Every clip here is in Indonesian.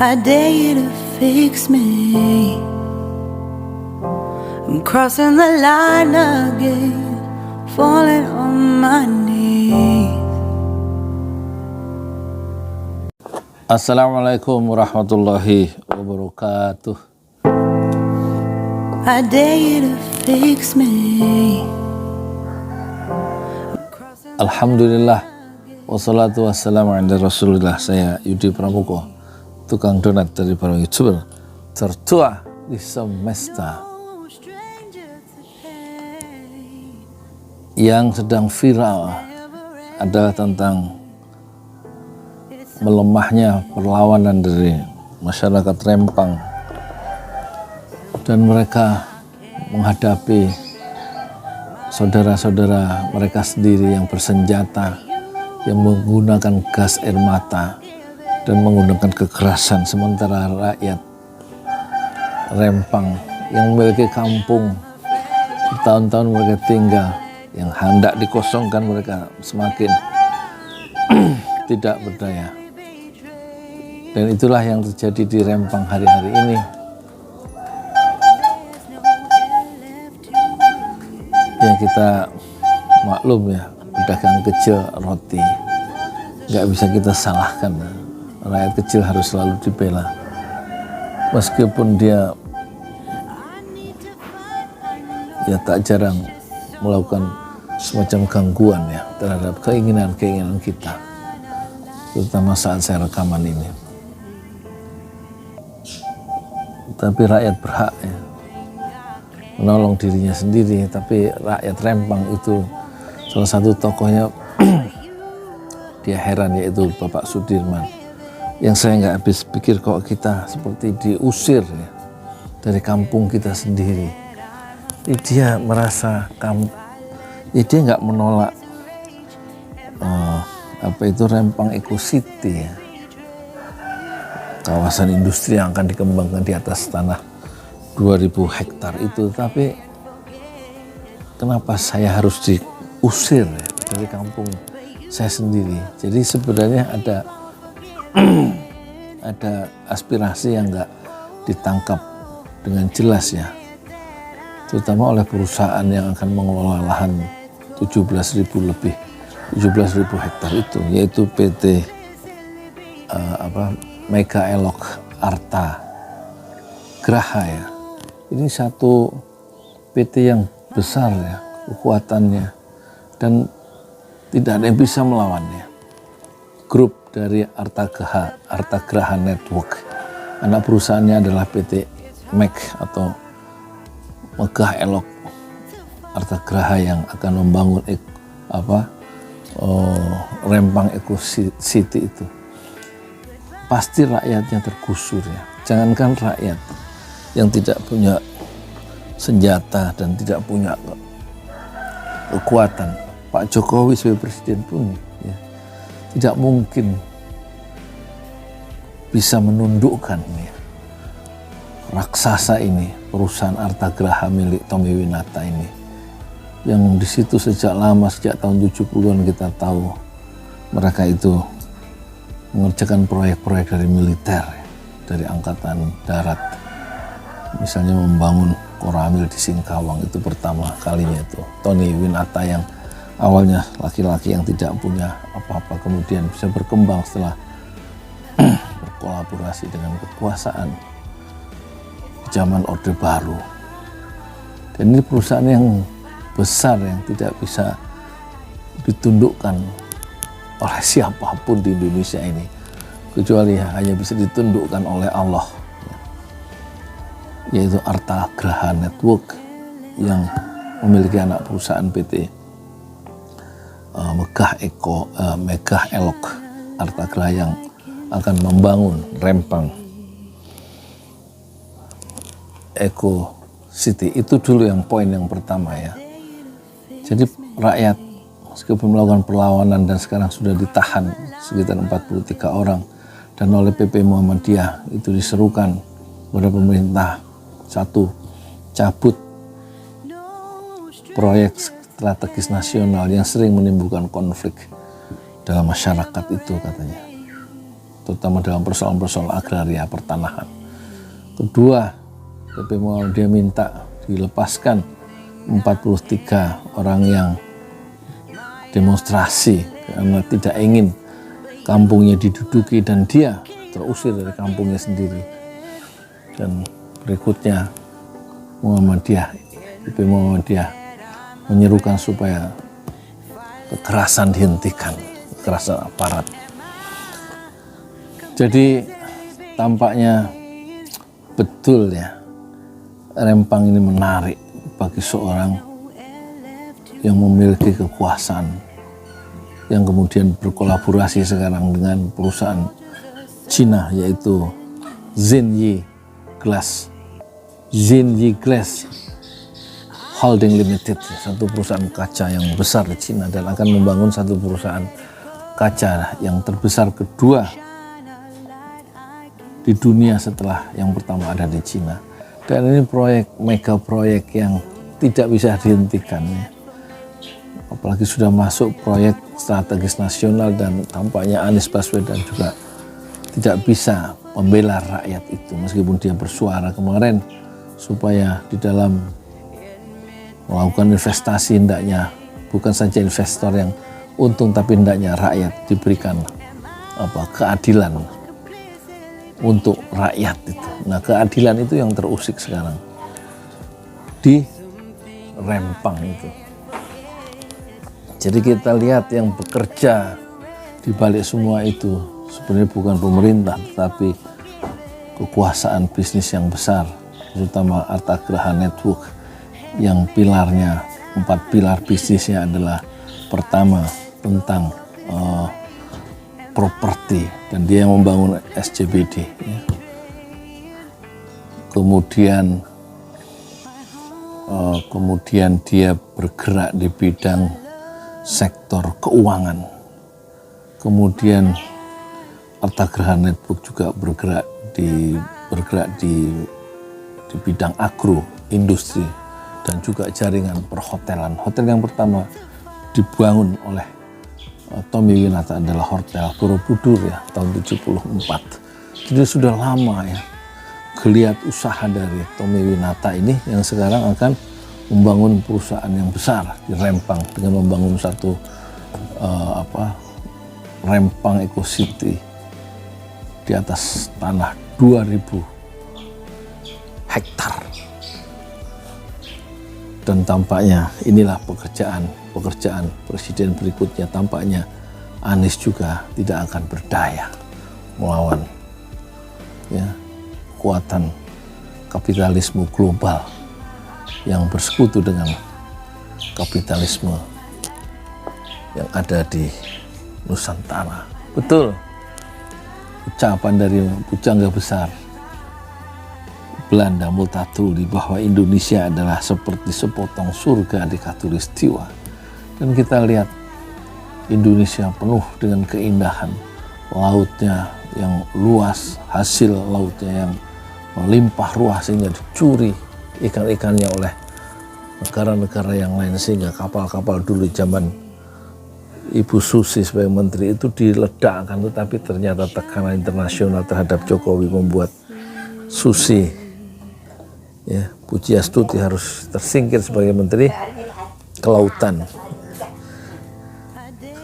I dare you to fix me. I'm crossing the line again, falling on my knees. Assalamualaikum warahmatullahi wabarakatuh. I dare you to fix me. Alhamdulillah, wassalatu wassalamu ala rasulillah. Saya Yudi Pramuko, tukang donat dari para YouTuber tertua di semesta. Yang sedang viral adalah tentang melemahnya perlawanan dari masyarakat Rempang, dan mereka menghadapi saudara-saudara mereka sendiri yang bersenjata, yang menggunakan gas air mata dan menggunakan kekerasan, sementara rakyat Rempang yang memiliki kampung bertahun-tahun mereka tinggal, yang hendak dikosongkan, mereka semakin tidak berdaya. Dan itulah yang terjadi di Rempang hari-hari ini. Ya, kita maklum ya, pedagang kecil roti nggak bisa kita salahkan. Rakyat kecil harus selalu dibela, meskipun dia ya tak jarang melakukan semacam gangguan ya terhadap keinginan-keinginan kita, terutama saat saya rekaman ini. Tapi rakyat berhak ya menolong dirinya sendiri. Tapi rakyat Rempang itu salah satu tokohnya dia heran, yaitu Bapak Sudirman, yang saya nggak habis pikir kok kita seperti diusir ya dari kampung kita sendiri. Dia merasa dia nggak menolak Rempang Eco City ya, kawasan industri yang akan dikembangkan di atas tanah 2000 hektar itu. Tapi kenapa saya harus diusir ya dari kampung saya sendiri? Jadi sebenarnya ada aspirasi yang nggak ditangkap dengan jelas ya, terutama oleh perusahaan yang akan mengelola lahan 17.000 hektar itu, yaitu PT Mega Elok Arta Graha ya. Ini satu PT yang besar ya kekuatannya, dan tidak ada yang bisa melawannya. Grup dari Arta Graha Network, anak perusahaannya adalah PT Meg atau Megah Elok Arta Graha, yang akan membangun Rempang Eco City itu. Pasti rakyatnya tergusur ya. Jangankan rakyat yang tidak punya senjata dan tidak punya kekuatan, Pak Jokowi sebagai presiden pun ya, tidak mungkin bisa menundukkan ya raksasa ini, perusahaan Arta Graha milik Tommy Winata ini, yang di situ sejak lama, sejak tahun 70-an kita tahu mereka itu mengerjakan proyek-proyek dari militer, dari angkatan darat. Misalnya membangun Koramil di Singkawang, itu pertama kalinya itu Tony Winata, yang awalnya laki-laki yang tidak punya apa-apa, kemudian bisa berkembang setelah berkolaborasi dengan kekuasaan zaman Orde Baru. Dan ini perusahaan yang besar yang tidak bisa ditundukkan oleh siapapun di Indonesia ini, kecuali hanya bisa ditundukkan oleh Allah, yaitu Arta Graha Network yang memiliki anak perusahaan PT Megah Elok Arta Graha, yang akan membangun Rempang Eco City. Itu dulu yang poin yang pertama ya. Jadi rakyat meskipun melakukan perlawanan dan sekarang sudah ditahan sekitar 43 orang, dan oleh PP Muhammadiyah itu diserukan kepada pemerintah, satu, cabut proyek strategis nasional yang sering menimbulkan konflik dalam masyarakat itu katanya. terutama dalam persoalan-persoalan agraria pertanahan. Kedua, PP Muhammadiyah minta dilepaskan 43 orang yang demonstrasi karena tidak ingin kampungnya diduduki dan dia terusir dari kampungnya sendiri. Dan berikutnya PP Muhammadiyah menyerukan supaya kekerasan dihentikan, kekerasan aparat. Jadi tampaknya betul ya, Rempang ini menarik bagi seorang yang memiliki kekuasaan, yang kemudian berkolaborasi sekarang dengan perusahaan Cina yaitu Xinyi Glass Holding Limited, satu perusahaan kaca yang besar di Cina dan akan membangun satu perusahaan kaca yang terbesar kedua di dunia setelah yang pertama ada di Cina. Dan ini mega proyek yang tidak bisa dihentikan ya. Apalagi sudah masuk proyek strategis nasional dan tampaknya Anies Baswedan juga tidak bisa membela rakyat itu meskipun dia bersuara kemarin supaya di dalam melakukan investasi hendaknya bukan saja investor yang untung tapi hendaknya rakyat diberikan keadilan untuk rakyat itu. Nah, keadilan itu yang terusik sekarang di Rempang itu. Jadi kita lihat yang bekerja di balik semua itu sebenarnya bukan pemerintah tetapi kekuasaan bisnis yang besar, terutama Artagraha Network yang pilarnya, 4 pilar bisnisnya adalah pertama tentang properti dan dia yang membangun SCBD ya. Kemudian dia bergerak di bidang sektor keuangan. Kemudian Artagraha Network juga bergerak di bidang agro industri dan juga jaringan perhotelan. Hotel yang pertama dibangun oleh Tommy Winata adalah Hotel Borobudur ya, tahun 74. Jadi sudah lama ya geliat usaha dari Tommy Winata ini yang sekarang akan membangun perusahaan yang besar di Rempang dengan membangun satu Rempang Eco City di atas tanah 2000 hektar. Dan tampaknya inilah pekerjaan presiden berikutnya. Tampaknya Anies juga tidak akan berdaya melawan ya kekuatan kapitalisme global yang bersekutu dengan kapitalisme yang ada di Nusantara. Betul ucapan dari pujangga besar Belanda Multatuli bahwa Indonesia adalah seperti sepotong surga di Khatulistiwa. Dan kita lihat Indonesia penuh dengan keindahan, lautnya yang luas, hasil lautnya yang melimpah ruah sehingga dicuri ikan-ikannya oleh negara-negara yang lain, sehingga kapal-kapal dulu zaman Ibu Susi sebagai menteri itu diledakkan, tetapi ternyata tekanan internasional terhadap Jokowi membuat Susi ya, Pujiastuti harus tersingkir sebagai menteri kelautan.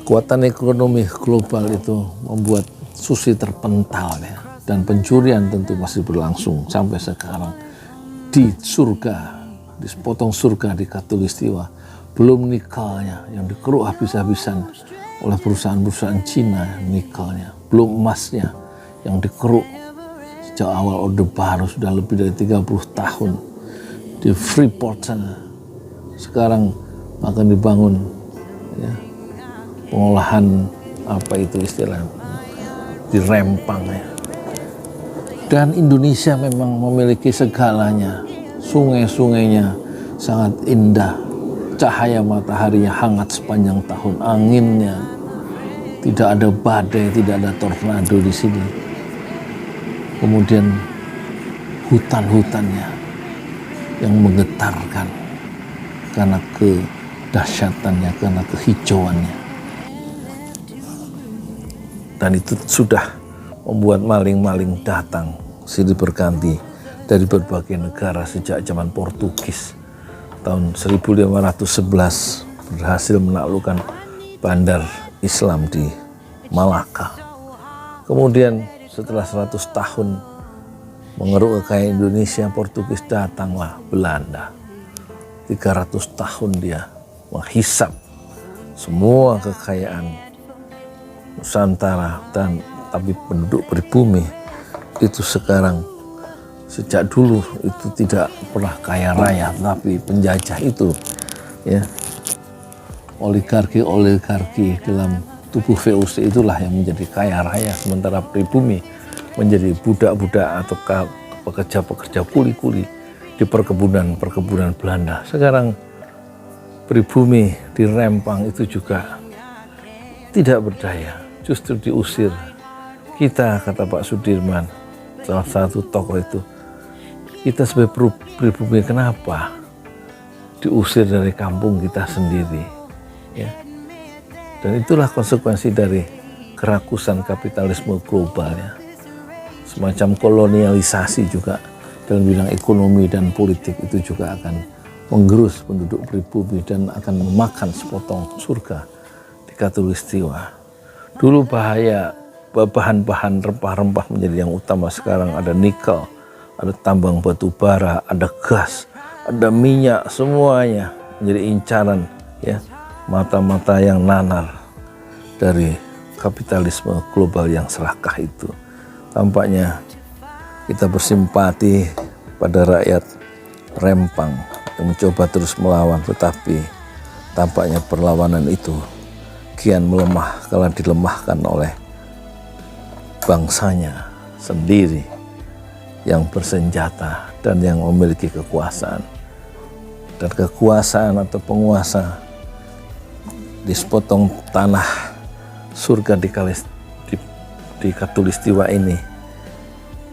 Kekuatan ekonomi global itu membuat Susi terpental ya, dan pencurian tentu masih berlangsung sampai sekarang di surga, di sepotong surga di Khatulistiwa. Belum nikelnya yang dikeruk habis-habisan oleh perusahaan-perusahaan Cina, nikelnya. Belum emasnya yang dikeruk sejak awal Orde Baru sudah lebih dari 30 tahun di Freeport sana. Sekarang akan dibangun ya, pengolahan apa itu istilahnya di Rempang ya. Dan Indonesia memang memiliki segalanya. Sungai-sungainya sangat indah, cahaya mataharinya hangat sepanjang tahun, anginnya tidak ada badai, tidak ada tornado di sini. Kemudian hutan-hutannya yang menggetarkan karena kedahsyatannya, karena kehijauannya. Dan itu sudah membuat maling-maling datang silih berganti dari berbagai negara sejak zaman Portugis. Tahun 1511 berhasil menaklukkan bandar Islam di Malaka. Kemudian setelah 100 tahun mengeruk kekayaan Indonesia, Portugis datanglah Belanda. 300 tahun dia menghisap semua kekayaan Nusantara, dan tapi penduduk pribumi itu sekarang sejak dulu itu tidak pernah kaya raya, tapi penjajah itu ya, oligarki dalam tubuh VOC itulah yang menjadi kaya raya, sementara pribumi menjadi budak-budak atau pekerja-pekerja kuli-kuli di perkebunan Belanda. Sekarang pribumi di Rempang itu juga tidak berdaya, justru diusir. Kita, kata Pak Sudirman, salah satu tokoh itu, kita sebagai pribumi kenapa diusir dari kampung kita sendiri, ya? Dan itulah konsekuensi dari kerakusan kapitalisme global, ya. Semacam kolonialisasi juga dalam bidang ekonomi dan politik itu juga akan menggerus penduduk pribumi dan akan memakan sepotong surga di Katulistiwa. Dulu bahaya bahan-bahan rempah-rempah menjadi yang utama, sekarang ada nikel, ada tambang batu bara, ada gas, ada minyak, semuanya menjadi incaran, ya, mata-mata yang nanar dari kapitalisme global yang serakah itu. Tampaknya kita bersimpati pada rakyat Rempang yang mencoba terus melawan, tetapi tampaknya perlawanan itu kian melemah kalau dilemahkan oleh bangsanya sendiri yang bersenjata dan yang memiliki kekuasaan. Dan kekuasaan atau penguasa di sepotong tanah surga di Katulistiwa ini,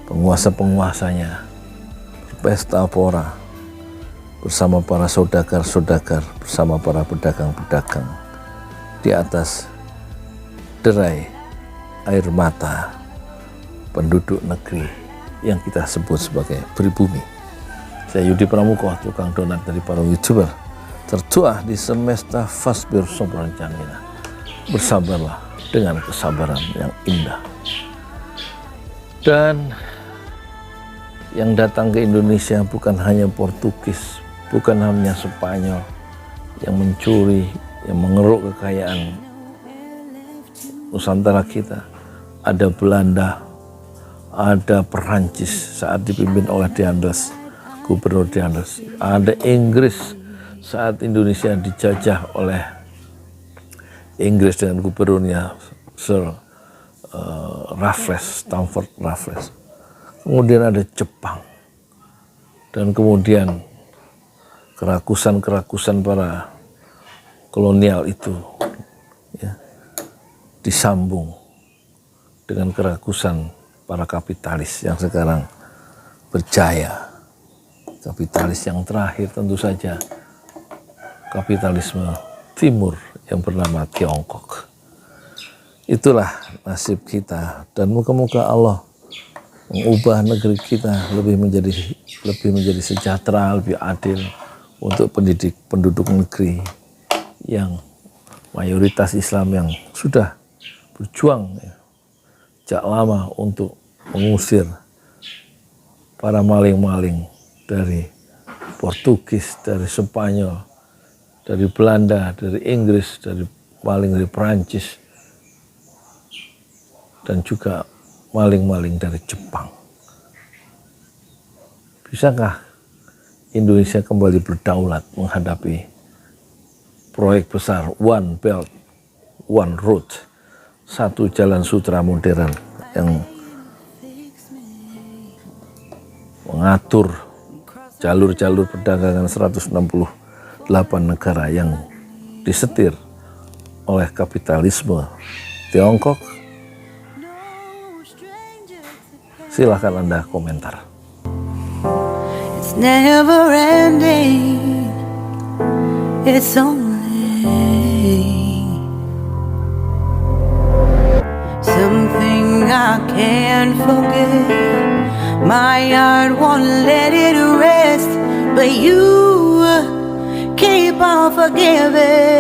penguasa-penguasanya berpesta pora bersama para saudagar-saudagar, bersama para pedagang-pedagang di atas derai air mata penduduk negeri yang kita sebut sebagai pribumi. Saya Yudi Pramuko, tukang donat dari para YouTuber. Tertuah di semesta fasbir sobran jamina. Bersabarlah dengan kesabaran yang indah. Dan yang datang ke Indonesia bukan hanya Portugis, bukan hanya Spanyol yang mencuri, yang mengeruk kekayaan Nusantara kita. Ada Belanda, ada Perancis saat dipimpin oleh D'Andes, Gubernur D'Andes. Ada Inggris saat Indonesia dijajah oleh Inggris dengan gubernurnya Sir Stamford Raffles. Kemudian ada Jepang, dan kemudian kerakusan para kolonial itu, ya, disambung dengan kerakusan para kapitalis yang sekarang berjaya. Kapitalis yang terakhir tentu saja kapitalisme timur yang bernama Tiongkok. Itulah nasib kita, dan moga-moga Allah mengubah negeri kita lebih menjadi sejahtera, lebih adil untuk penduduk negeri yang mayoritas Islam, yang sudah berjuang, ya, sejak lama untuk mengusir para maling-maling dari Portugis, dari Spanyol, dari Belanda, dari Inggris, dari maling dari Perancis, dan juga maling-maling dari Jepang. Bisakah Indonesia kembali berdaulat menghadapi proyek besar One Belt, One Road, satu jalan sutra modern yang mengatur jalur-jalur perdagangan 168 negara yang disetir oleh kapitalisme Tiongkok? Silahkan Anda komentar. It's never ending. It's only something I can't forget. My heart won't let it rest, but you keep on forgiving.